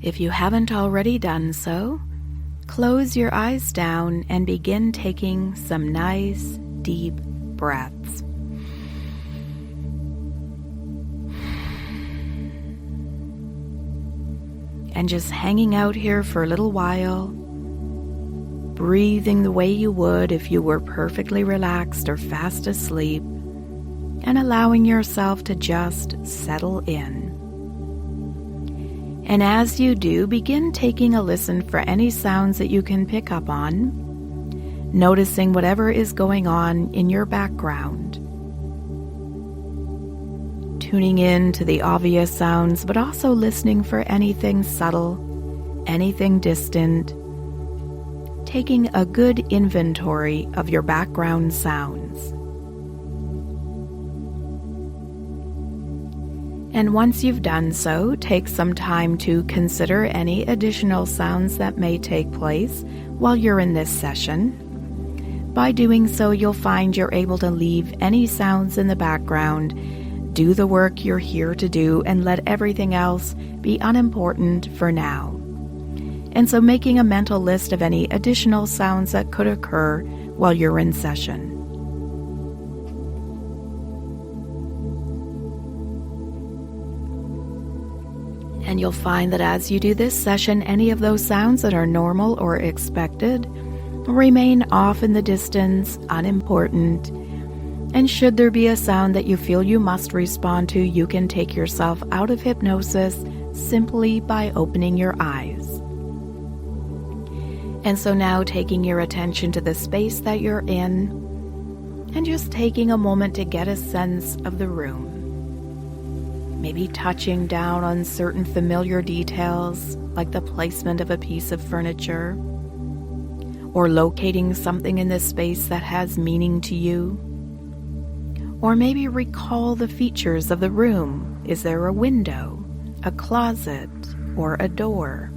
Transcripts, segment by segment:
If you haven't already done so, close your eyes down and begin taking some nice, deep breaths. And just hanging out here for a little while, breathing the way you would if you were perfectly relaxed or fast asleep, and allowing yourself to just settle in. And as you do, begin taking a listen for any sounds that you can pick up on, noticing whatever is going on in your background. Tuning in to the obvious sounds, but also listening for anything subtle, anything distant, taking a good inventory of your background sounds. And once you've done so, take some time to consider any additional sounds that may take place while you're in this session. By doing so, you'll find you're able to leave any sounds in the background, do the work you're here to do, and let everything else be unimportant for now. And so making a mental list of any additional sounds that could occur while you're in session. And you'll find that as you do this session, any of those sounds that are normal or expected remain off in the distance, unimportant. And should there be a sound that you feel you must respond to, you can take yourself out of hypnosis simply by opening your eyes. And so now taking your attention to the space that you're in, and just taking a moment to get a sense of the room. Maybe touching down on certain familiar details, like the placement of a piece of furniture, or locating something in this space that has meaning to you. Or maybe recall the features of the room. Is there a window, a closet, or a door?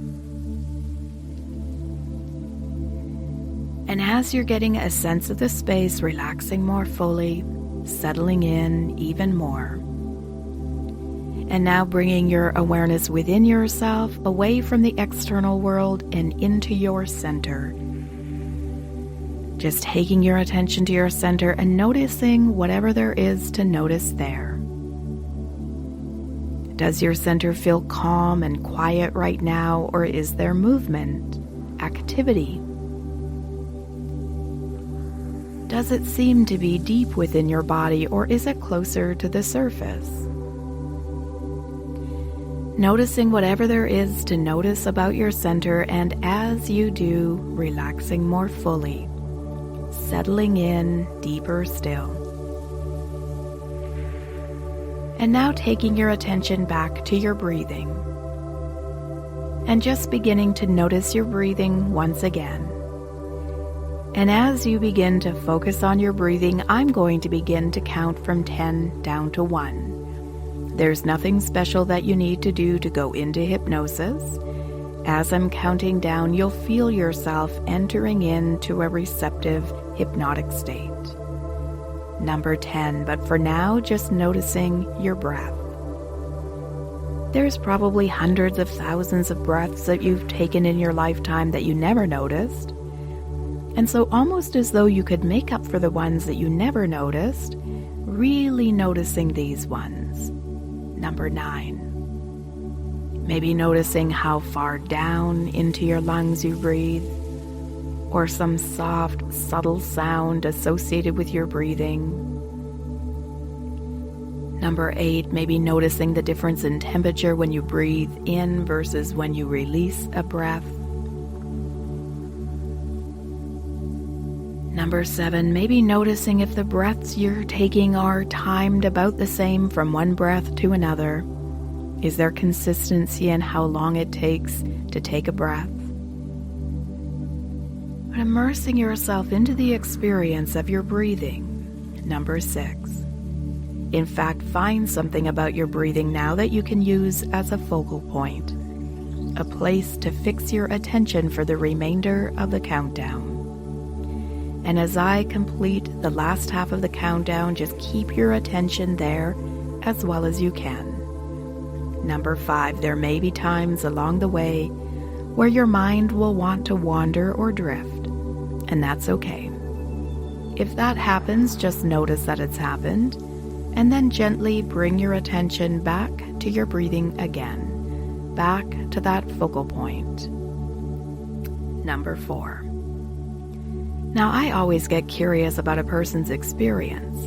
And as you're getting a sense of the space, relaxing more fully, settling in even more. And now bringing your awareness within yourself, away from the external world and into your center. Just taking your attention to your center and noticing whatever there is to notice there. Does your center feel calm and quiet right now, or is there movement, activity? Does it seem to be deep within your body, or is it closer to the surface? Noticing whatever there is to notice about your center, and as you do, relaxing more fully. Settling in deeper still. And now taking your attention back to your breathing. And just beginning to notice your breathing once again. And as you begin to focus on your breathing, I'm going to begin to count from 10 down to 1. There's nothing special that you need to do to go into hypnosis. As I'm counting down, you'll feel yourself entering into a receptive, hypnotic state. Number 10, but for now, just noticing your breath. There's probably hundreds of thousands of breaths that you've taken in your lifetime that you never noticed. And so almost as though you could make up for the ones that you never noticed, really noticing these ones. Number 9. Maybe noticing how far down into your lungs you breathe, or some soft, subtle sound associated with your breathing. Number 8, maybe noticing the difference in temperature when you breathe in versus when you release a breath. Number 7, maybe noticing if the breaths you're taking are timed about the same from one breath to another. Is there consistency in how long it takes to take a breath? But immersing yourself into the experience of your breathing. Number 6. In fact, find something about your breathing now that you can use as a focal point, a place to fix your attention for the remainder of the countdown. And as I complete the last half of the countdown, just keep your attention there as well as you can. Number 5, there may be times along the way where your mind will want to wander or drift, and that's okay. If that happens, just notice that it's happened, and then gently bring your attention back to your breathing again, back to that focal point. Number 4. Now, I always get curious about a person's experience.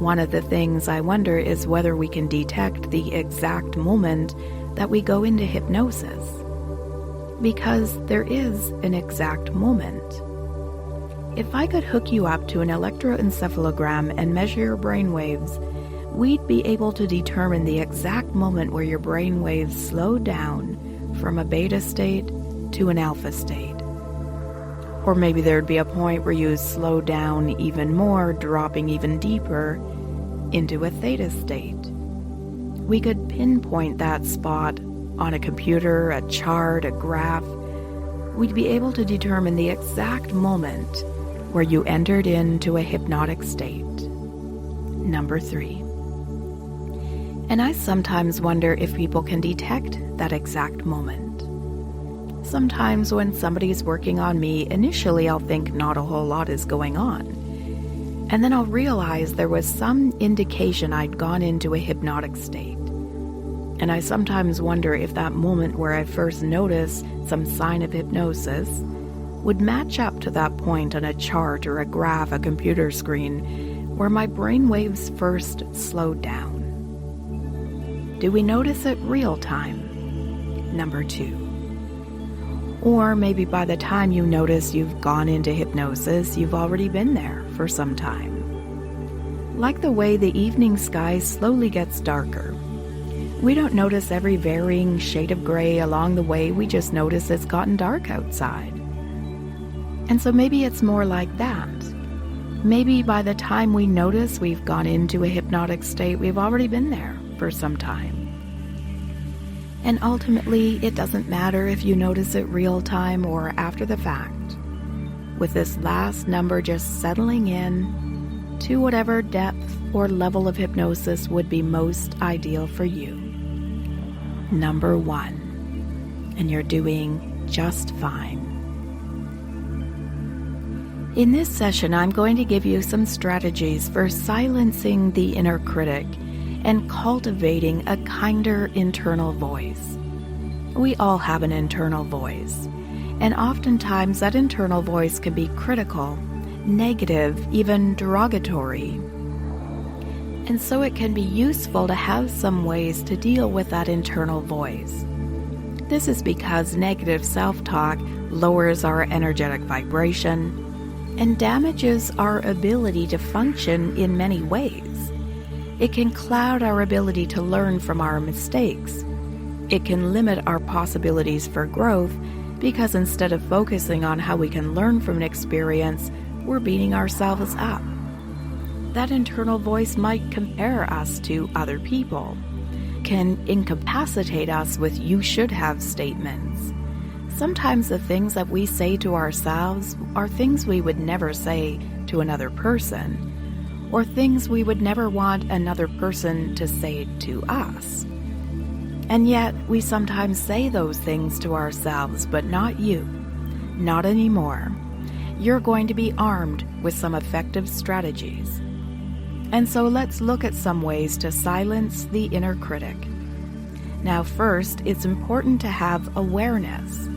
One of the things I wonder is whether we can detect the exact moment that we go into hypnosis. Because there is an exact moment. If I could hook you up to an electroencephalogram and measure your brain waves, we'd be able to determine the exact moment where your brain waves slow down from a beta state to an alpha state. Or maybe there'd be a point where you slow down even more, dropping even deeper into a theta state. We could pinpoint that spot on a computer, a chart, a graph. We'd be able to determine the exact moment where you entered into a hypnotic state. Number 3. And I sometimes wonder if people can detect that exact moment. Sometimes when somebody's working on me, initially I'll think not a whole lot is going on. And then I'll realize there was some indication I'd gone into a hypnotic state. And I sometimes wonder if that moment where I first noticed some sign of hypnosis would match up to that point on a chart or a graph, a computer screen, where my brain waves first slowed down. Do we notice it real time? Number 2. Or maybe by the time you notice you've gone into hypnosis, you've already been there for some time. Like the way the evening sky slowly gets darker. We don't notice every varying shade of gray along the way, we just notice it's gotten dark outside. And so maybe it's more like that. Maybe by the time we notice we've gone into a hypnotic state, we've already been there for some time. And ultimately, it doesn't matter if you notice it real time or after the fact. With this last number just settling in to whatever depth or level of hypnosis would be most ideal for you. Number 1. And you're doing just fine. In this session, I'm going to give you some strategies for silencing the inner critic and cultivating a kinder internal voice. We all have an internal voice, and oftentimes that internal voice can be critical, negative, even derogatory. And so it can be useful to have some ways to deal with that internal voice. This is because negative self-talk lowers our energetic vibration and damages our ability to function in many ways. It can cloud our ability to learn from our mistakes. It can limit our possibilities for growth because instead of focusing on how we can learn from an experience, we're beating ourselves up. That internal voice might compare us to other people, can incapacitate us with "you should have" statements. Sometimes the things that we say to ourselves are things we would never say to another person, or things we would never want another person to say to us. And yet, we sometimes say those things to ourselves, but not you. Not anymore. You're going to be armed with some effective strategies. And so let's look at some ways to silence the inner critic. Now, first, it's important to have awareness.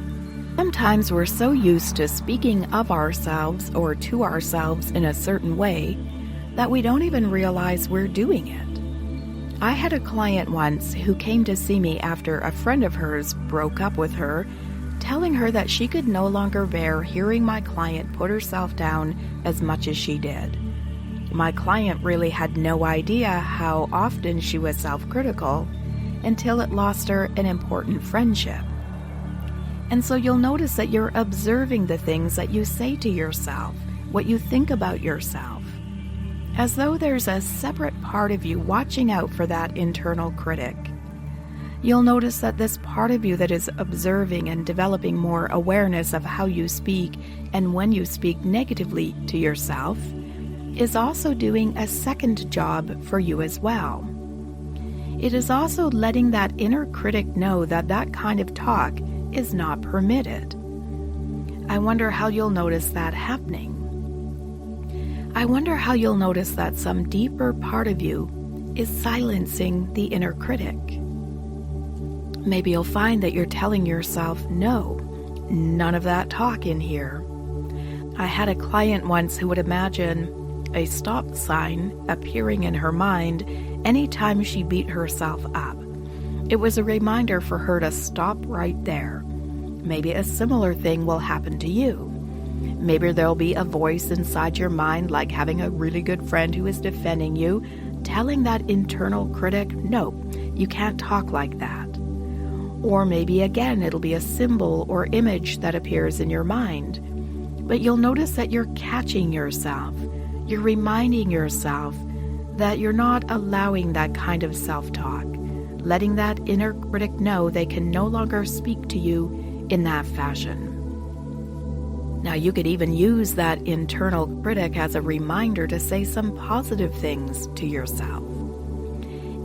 Sometimes we're so used to speaking of ourselves or to ourselves in a certain way that we don't even realize we're doing it. I had a client once who came to see me after a friend of hers broke up with her, telling her that she could no longer bear hearing my client put herself down as much as she did. My client really had no idea how often she was self-critical until it lost her an important friendship. And so you'll notice that you're observing the things that you say to yourself, what you think about yourself, as though there's a separate part of you watching out for that internal critic. You'll notice that this part of you that is observing and developing more awareness of how you speak and when you speak negatively to yourself is also doing a second job for you as well. It is also letting that inner critic know that that kind of talk is not permitted. I wonder how you'll notice that happening. I wonder how you'll notice that some deeper part of you is silencing the inner critic. Maybe you'll find that you're telling yourself, no, none of that talk in here. I had a client once who would imagine a stop sign appearing in her mind anytime she beat herself up. It was a reminder for her to stop right there. Maybe a similar thing will happen to you. Maybe there'll be a voice inside your mind, like having a really good friend who is defending you, telling that internal critic, no, you can't talk like that. Or maybe again, it'll be a symbol or image that appears in your mind. But you'll notice that you're catching yourself. You're reminding yourself that you're not allowing that kind of self-talk, letting that inner critic know they can no longer speak to you in that fashion. Now, you could even use that internal critic as a reminder to say some positive things to yourself.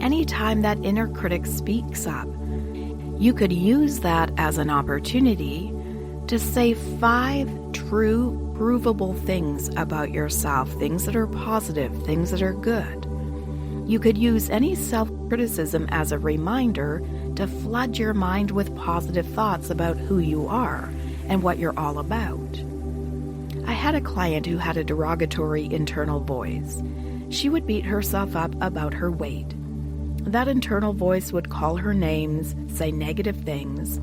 Anytime that inner critic speaks up, you could use that as an opportunity to say 5 true, provable things about yourself, things that are positive, things that are good. You could use any self-criticism as a reminder to flood your mind with positive thoughts about who you are and what you're all about. I had a client who had a derogatory internal voice. She would beat herself up about her weight. That internal voice would call her names, say negative things,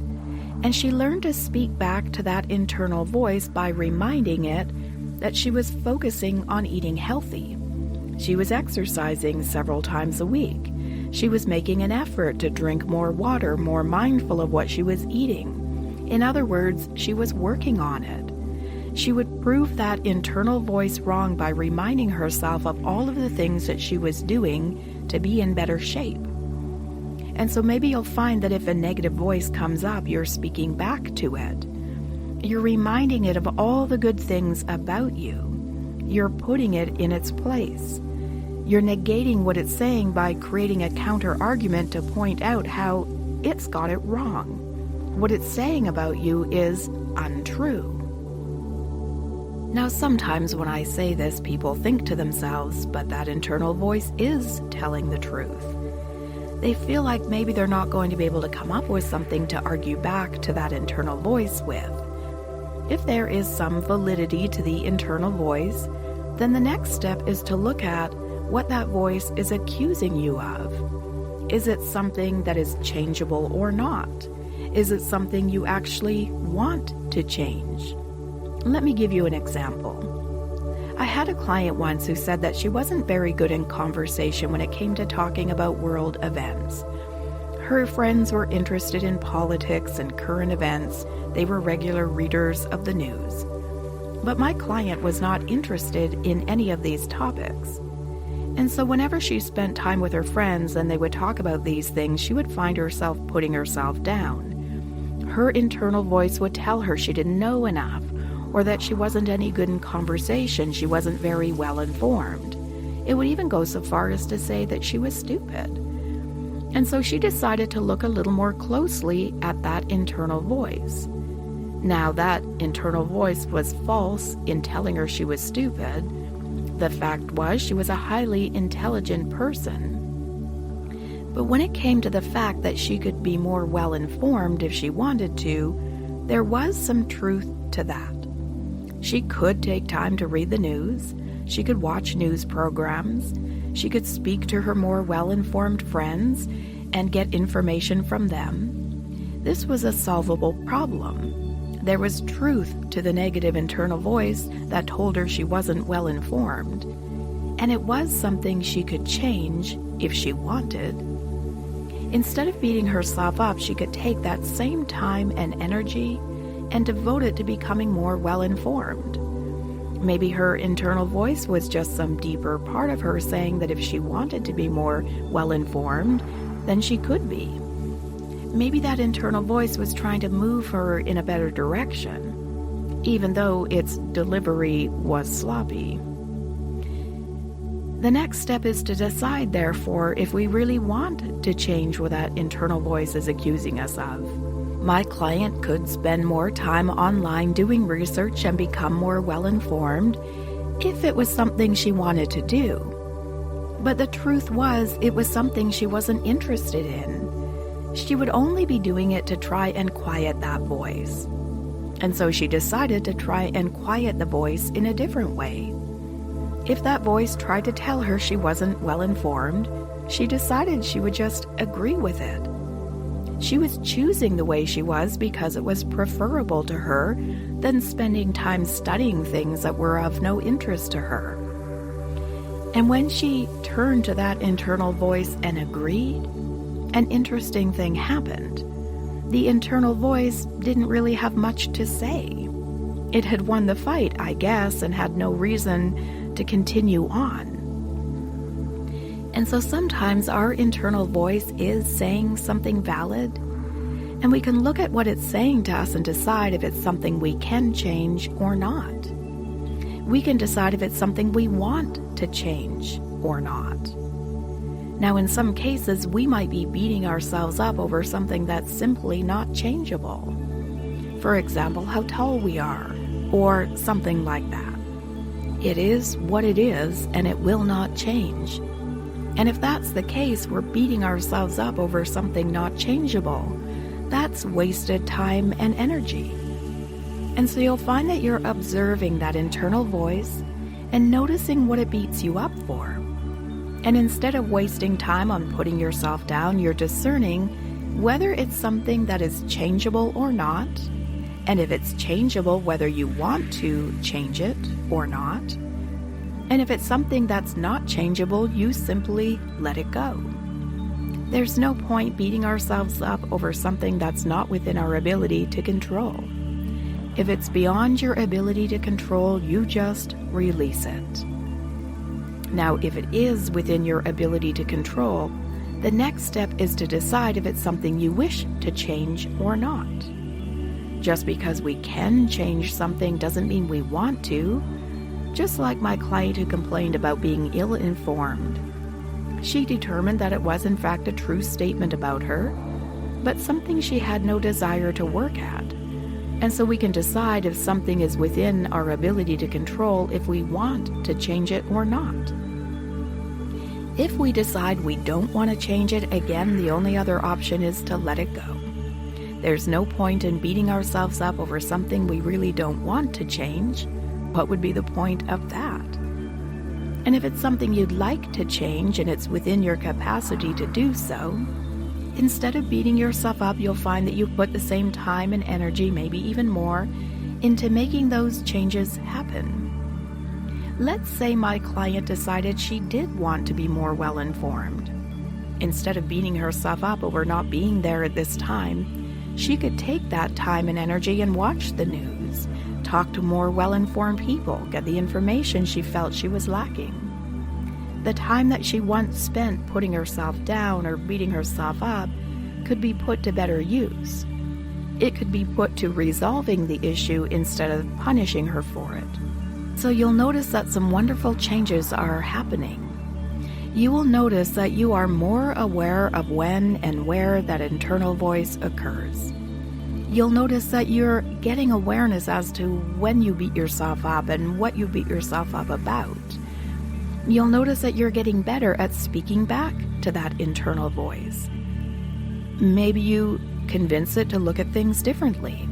and she learned to speak back to that internal voice by reminding it that she was focusing on eating healthy. She was exercising several times a week. She was making an effort to drink more water, more mindful of what she was eating. In other words, she was working on it. She would prove that internal voice wrong by reminding herself of all of the things that she was doing to be in better shape. And so maybe you'll find that if a negative voice comes up, you're speaking back to it. You're reminding it of all the good things about you. You're putting it in its place. You're negating what it's saying by creating a counter-argument to point out how it's got it wrong. What it's saying about you is untrue. Now, sometimes when I say this, people think to themselves, but that internal voice is telling the truth. They feel like maybe they're not going to be able to come up with something to argue back to that internal voice with. If there is some validity to the internal voice, then the next step is to look at what that voice is accusing you of. Is it something that is changeable or not? Is it something you actually want to change? Let me give you an example. I had a client once who said that she wasn't very good in conversation when it came to talking about world events. Her friends were interested in politics and current events. They were regular readers of the news. But my client was not interested in any of these topics. And so whenever she spent time with her friends and they would talk about these things, she would find herself putting herself down. Her internal voice would tell her she didn't know enough, or that she wasn't any good in conversation, she wasn't very well informed. It would even go so far as to say that she was stupid. And so she decided to look a little more closely at that internal voice. Now, that internal voice was false in telling her she was stupid. The fact was, she was a highly intelligent person. But when it came to the fact that she could be more well-informed if she wanted to, there was some truth to that. She could take time to read the news. She could watch news programs. She could speak to her more well-informed friends and get information from them. This was a solvable problem. There was truth to the negative internal voice that told her she wasn't well-informed, and it was something she could change if she wanted. Instead of beating herself up, she could take that same time and energy and devote it to becoming more well-informed. Maybe her internal voice was just some deeper part of her saying that if she wanted to be more well-informed, then she could be. Maybe that internal voice was trying to move her in a better direction, even though its delivery was sloppy. The next step is to decide, therefore, if we really want to change what that internal voice is accusing us of. My client could spend more time online doing research and become more well-informed if it was something she wanted to do. But the truth was, it was something she wasn't interested in. She would only be doing it to try and quiet that voice. And so she decided to try and quiet the voice in a different way. If that voice tried to tell her she wasn't well-informed, she decided she would just agree with it. She was choosing the way she was because it was preferable to her than spending time studying things that were of no interest to her. And when she turned to that internal voice and agreed, an interesting thing happened. The internal voice didn't really have much to say. It had won the fight, I guess, and had no reason to continue on. And so sometimes our internal voice is saying something valid, and we can look at what it's saying to us and decide if it's something we can change or not. We can decide if it's something we want to change or not. Now, in some cases, we might be beating ourselves up over something that's simply not changeable. For example, how tall we are, or something like that. It is what it is, and it will not change. And if that's the case, we're beating ourselves up over something not changeable. That's wasted time and energy. And so you'll find that you're observing that internal voice and noticing what it beats you up for. And instead of wasting time on putting yourself down, you're discerning whether it's something that is changeable or not, and if it's changeable, whether you want to change it or not. And if it's something that's not changeable, you simply let it go. There's no point beating ourselves up over something that's not within our ability to control. If it's beyond your ability to control, you just release it. Now, if it is within your ability to control, the next step is to decide if it's something you wish to change or not. Just because we can change something doesn't mean we want to. Just like my client who complained about being ill-informed. She determined that it was in fact a true statement about her, but something she had no desire to work at. And so we can decide if something is within our ability to control if we want to change it or not. If we decide we don't want to change it, again, the only other option is to let it go. There's no point in beating ourselves up over something we really don't want to change. What would be the point of that? And if it's something you'd like to change and it's within your capacity to do so, instead of beating yourself up, you'll find that you put the same time and energy, maybe even more, into making those changes happen. Let's say my client decided she did want to be more well-informed. Instead of beating herself up over not being there at this time, she could take that time and energy and watch the news, talk to more well-informed people, get the information she felt she was lacking. The time that she once spent putting herself down or beating herself up could be put to better use. It could be put to resolving the issue instead of punishing her for it. So you'll notice that some wonderful changes are happening. You will notice that you are more aware of when and where that internal voice occurs. You'll notice that you're getting awareness as to when you beat yourself up and what you beat yourself up about. You'll notice that you're getting better at speaking back to that internal voice. Maybe you convince it to look at things differently.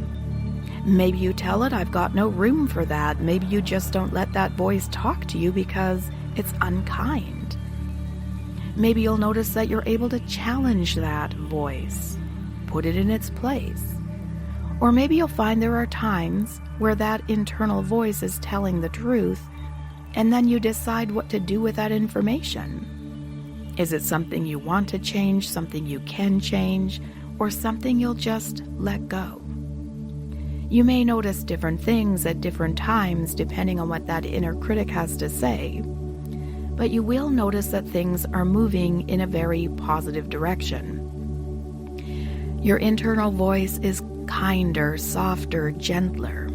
Maybe you tell it, I've got no room for that. Maybe you just don't let that voice talk to you because it's unkind. Maybe you'll notice that you're able to challenge that voice, put it in its place. Or maybe you'll find there are times where that internal voice is telling the truth, and then you decide what to do with that information. Is it something you want to change, something you can change, or something you'll just let go? You may notice different things at different times depending on what that inner critic has to say, but you will notice that things are moving in a very positive direction. Your internal voice is kinder, softer, gentler.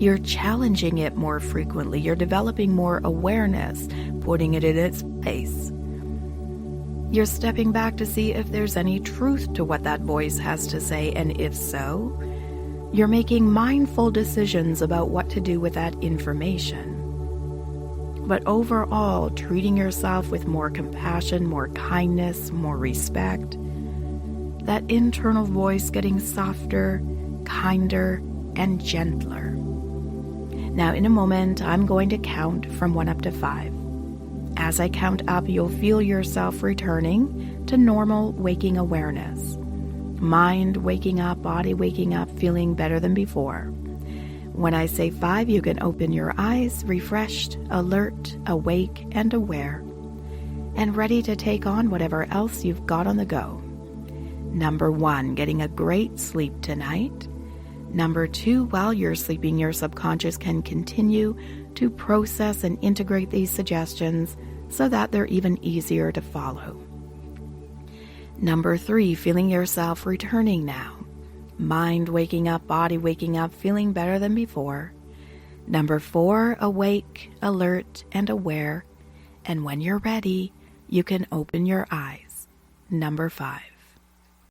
You're challenging it more frequently. You're developing more awareness, putting it in its place. You're stepping back to see if there's any truth to what that voice has to say, and if so, you're making mindful decisions about what to do with that information. But overall, treating yourself with more compassion, more kindness, more respect. That internal voice getting softer, kinder, and gentler. Now, in a moment, I'm going to count from 1 up to 5. As I count up, you'll feel yourself returning to normal waking awareness. Mind waking up, body waking up, feeling better than before. When I say 5, you can open your eyes, refreshed, alert, awake, and aware, and ready to take on whatever else you've got on the go. Number 1, getting a great sleep tonight. Number 2, while you're sleeping, your subconscious can continue to process and integrate these suggestions so that they're even easier to follow. Number 3, feeling yourself returning now. Mind waking up, body waking up, feeling better than before. Number 4, awake, alert, and aware. And when you're ready, you can open your eyes. Number 5.